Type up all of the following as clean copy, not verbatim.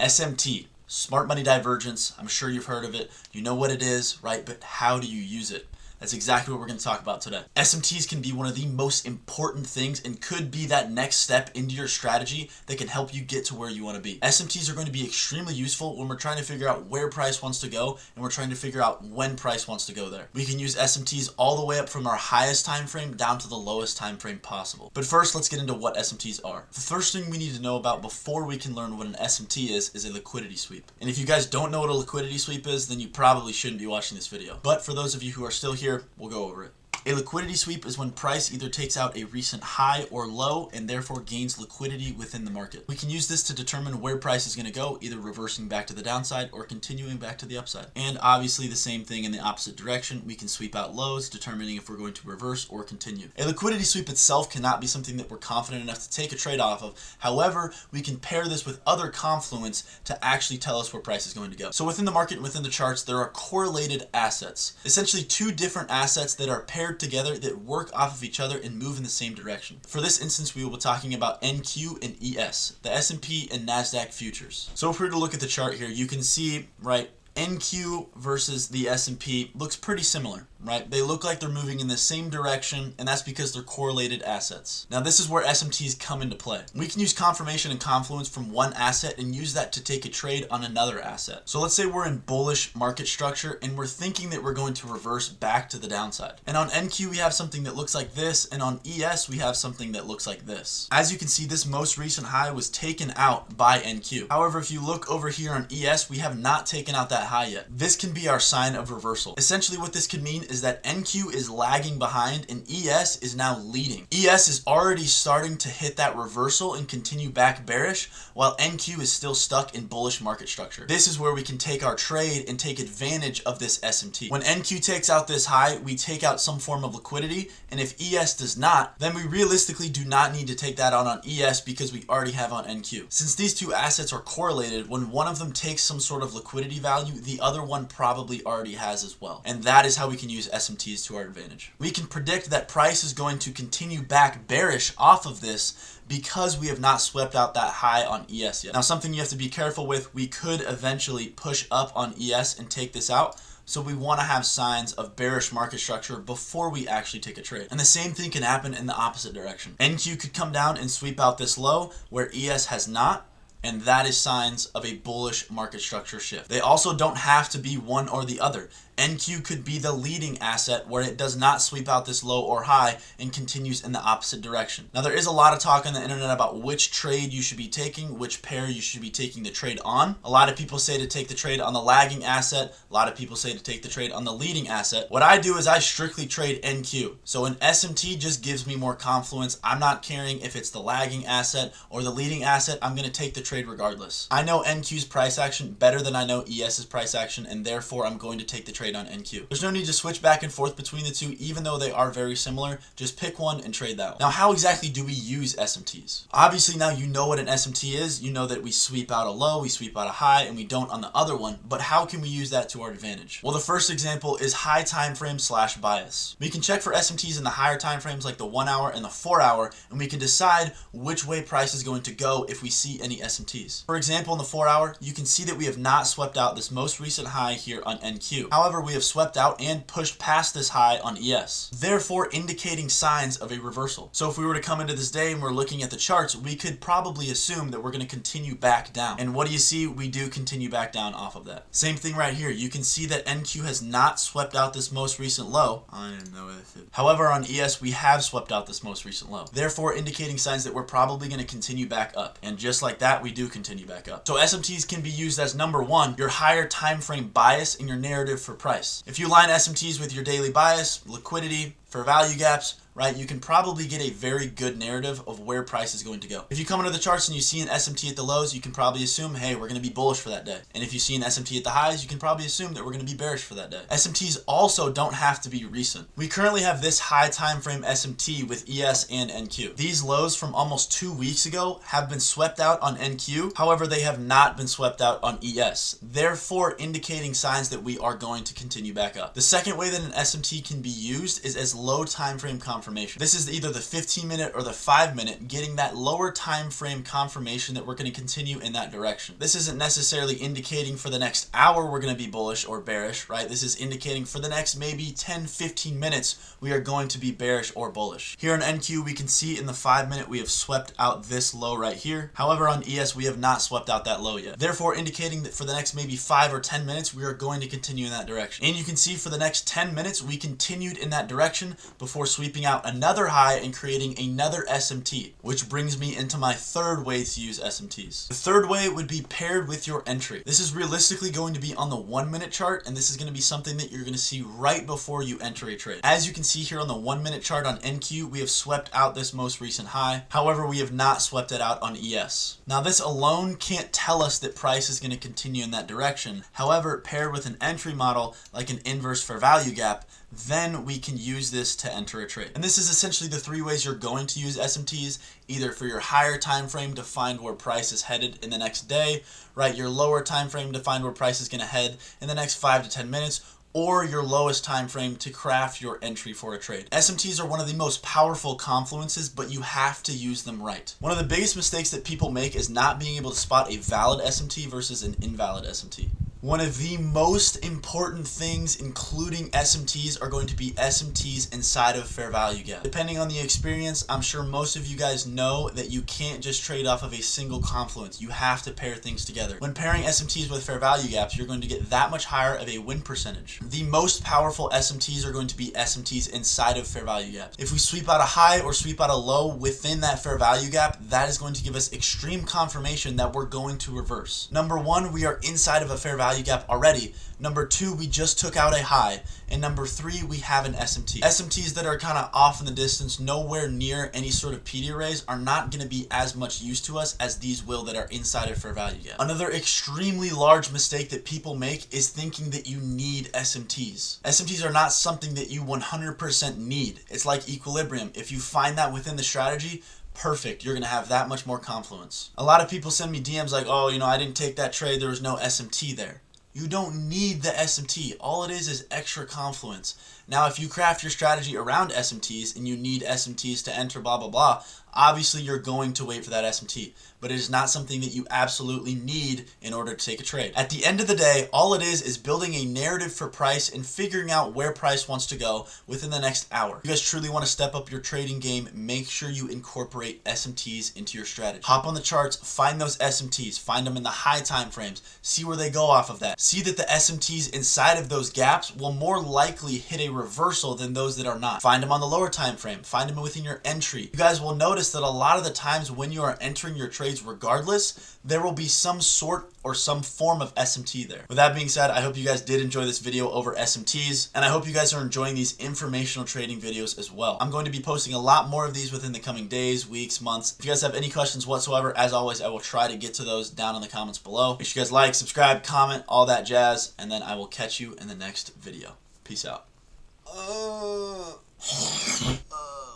SMT, Smart Money Divergence. I'm sure you've heard of it. You know what it is, right? But how do you use it? That's exactly what we're going to talk about today. SMTs can be one of the most important things and could be that next step into your strategy that can help you get to where you want to be. SMTs are going to be extremely useful when we're trying to figure out where price wants to go and we're trying to figure out when price wants to go there. We can use SMTs all the way up from our highest time frame down to the lowest time frame possible. But first, let's get into what SMTs are. The first thing we need to know about before we can learn what an SMT is a liquidity sweep. And if you guys don't know what a liquidity sweep is, then you probably shouldn't be watching this video. But for those of you who are still here, we'll go over it. A liquidity sweep is when price either takes out a recent high or low and therefore gains liquidity within the market. We can use this to determine where price is going to go, either reversing back to the downside or continuing back to the upside. And obviously the same thing in the opposite direction. We can sweep out lows, determining if we're going to reverse or continue. A liquidity sweep itself cannot be something that we're confident enough to take a trade off of. However, we can pair this with other Confluence to actually tell us where price is going to go. So within the market and within the charts, there are correlated assets. Essentially two different assets that are paired together that work off of each other and move in the same direction. For this instance, we will be talking about NQ and ES, the S&P and NASDAQ futures. So if we were to look at the chart here, you can see, right, NQ versus the S&P looks pretty similar, right? They look like they're moving in the same direction, and that's because they're correlated assets. Now, this is where SMTs come into play. We can use confirmation and confluence from one asset and use that to take a trade on another asset. So let's say we're in bullish market structure and we're thinking that we're going to reverse back to the downside. And on NQ, we have something that looks like this, and on ES, we have something that looks like this. As you can see, this most recent high was taken out by NQ. However, if you look over here on ES, we have not taken out that high yet. This can be our sign of reversal. Essentially what this could mean is that NQ is lagging behind and ES is now leading. ES is already starting to hit that reversal and continue back bearish, while NQ is still stuck in bullish market structure. This is where we can take our trade and take advantage of this SMT. When NQ takes out this high, we take out some form of liquidity, and if ES does not, then we realistically do not need to take that out on ES because we already have on NQ. Since these two assets are correlated, when one of them takes some sort of liquidity value, the other one probably already has as well. And that is how we can use SMTs to our advantage. We can predict that price is going to continue back bearish off of this because we have not swept out that high on ES yet. Now, something you have to be careful with, we could eventually push up on ES and take this out. So we want to have signs of bearish market structure before we actually take a trade. And the same thing can happen in the opposite direction. NQ could come down and sweep out this low where ES has not, and that is signs of a bullish market structure shift. They also don't have to be one or the other. NQ could be the leading asset where it does not sweep out this low or high and continues in the opposite direction. Now, there is a lot of talk on the internet about which trade you should be taking, which pair you should be taking the trade on. A lot of people say to take the trade on the lagging asset. A lot of people say to take the trade on the leading asset. What I do is I strictly trade NQ. So an SMT just gives me more confluence. I'm not caring if it's the lagging asset or the leading asset. I'm going to take the trade regardless. I know NQ's price action better than I know ES's price action, and therefore I'm going to take the trade on NQ. There's no need to switch back and forth between the two, even though they are very similar. Just pick one and trade that one. Now, how exactly do we use SMTs? Obviously, now you know what an SMT is. You know that we sweep out a low, we sweep out a high, and we don't on the other one. But how can we use that to our advantage? Well, the first example is high time frame / bias. We can check for SMTs in the higher time frames like the 1 hour and the 4 hour, and we can decide which way price is going to go if we see any SMTs. For example, in the 4 hour, you can see that we have not swept out this most recent high here on NQ. However, we have swept out and pushed past this high on ES, therefore indicating signs of a reversal. So if we were to come into this day and we're looking at the charts, we could probably assume that we're going to continue back down. And what do you see? We do continue back down off of that. Same thing right here. You can see that NQ has not swept out this most recent low. I don't know if it... However, on ES, we have swept out this most recent low, therefore indicating signs that we're probably going to continue back up. And just like that, we do continue back up. So SMTs can be used as number one, your higher time frame bias in your narrative for price. If you line SMTs with your daily bias, liquidity, for value gaps, right, you can probably get a very good narrative of where price is going to go. If you come into the charts and you see an SMT at the lows, you can probably assume, hey, we're going to be bullish for that day. And if you see an SMT at the highs, you can probably assume that we're going to be bearish for that day. SMTs also don't have to be recent. We currently have this high time frame SMT with ES and NQ. These lows from almost 2 weeks ago have been swept out on NQ. However, they have not been swept out on ES, therefore indicating signs that we are going to continue back up. The second way that an SMT can be used is as low time frame confirmation. confirmation. This is either the 15-minute or the 5-minute, getting that lower time frame confirmation that we're going to continue in that direction. This isn't necessarily indicating for the next hour we're going to be bullish or bearish, right? This is indicating for the next maybe 10-15 minutes we are going to be bearish or bullish. Here on NQ, we can see in the 5-minute we have swept out this low right here. However, on ES we have not swept out that low yet, therefore indicating that for the next maybe 5 or 10 minutes we are going to continue in that direction. And you can see for the next 10 minutes we continued in that direction before sweeping out another high and creating another SMT, which brings me into my third way to use SMTs. The third way would be paired with your entry. This is realistically going to be on the 1-minute chart, and this is going to be something that you're going to see right before you enter a trade. As you can see here on the 1-minute chart on NQ, we have swept out this most recent high. However, we have not swept it out on ES. Now this alone can't tell us that price is going to continue in that direction. However, paired with an entry model like an inverse fair value gap, then we can use this to enter a trade. And this is essentially the 3 ways you're going to use SMTs, either for your higher time frame to find where price is headed in the next day, right? Your lower time frame to find where price is going to head in the next 5 to 10 minutes, or your lowest time frame to craft your entry for a trade. SMTs are one of the most powerful confluences, but you have to use them right. One of the biggest mistakes that people make is not being able to spot a valid SMT versus an invalid SMT. One of the most important things, including SMTs, are going to be SMTs inside of fair value gap. Depending on the experience, I'm sure most of you guys know that you can't just trade off of a single confluence. You have to pair things together. When pairing SMTs with fair value gaps, you're going to get that much higher of a win percentage. The most powerful SMTs are going to be SMTs inside of fair value gaps. If we sweep out a high or sweep out a low within that fair value gap, that is going to give us extreme confirmation that we're going to reverse. Number 1, we are inside of a fair value gap already. Number 2, we just took out a high. And number 3, we have an SMT. SMTs that are kind of off in the distance, nowhere near any sort of PD arrays, are not going to be as much use to us as these will that are inside of fair value gap. Another extremely large mistake that people make is thinking that you need SMTs. SMTs are not something that you 100% need. It's like equilibrium. If you find that within the strategy, perfect, you're going to have that much more confluence. A lot of people send me DMs like, oh, I didn't take that trade, there was no SMT there. You don't need the SMT. All it is extra confluence. Now, if you craft your strategy around SMTs and you need SMTs to enter blah, blah, blah, obviously you're going to wait for that SMT. But it is not something that you absolutely need in order to take a trade. At the end of the day, all it is building a narrative for price and figuring out where price wants to go within the next hour. If you guys truly want to step up your trading game, make sure you incorporate SMTs into your strategy. Hop on the charts, find those SMTs, find them in the high time frames, see where they go off of that. See that the SMTs inside of those gaps will more likely hit a reversal than those that are not. Find them on the lower time frame, find them within your entry. You guys will notice that a lot of the times when you are entering your trades regardless, there will be some sort or some form of SMT there. With that being said, I hope you guys did enjoy this video over SMTs, and I hope you guys are enjoying these informational trading videos as well. I'm going to be posting a lot more of these within the coming days, weeks, months. If you guys have any questions whatsoever, as always, I will try to get to those down in the comments below. Make sure you guys like, subscribe, comment, all that jazz, and then I will catch you in the next video. Peace out.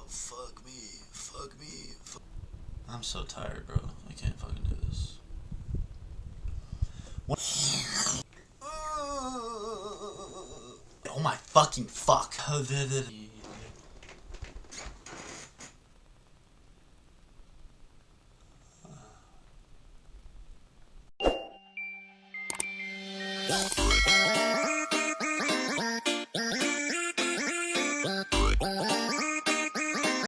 Fuck me. I'm so tired, bro. I can't fucking do this. Oh my fucking fuck.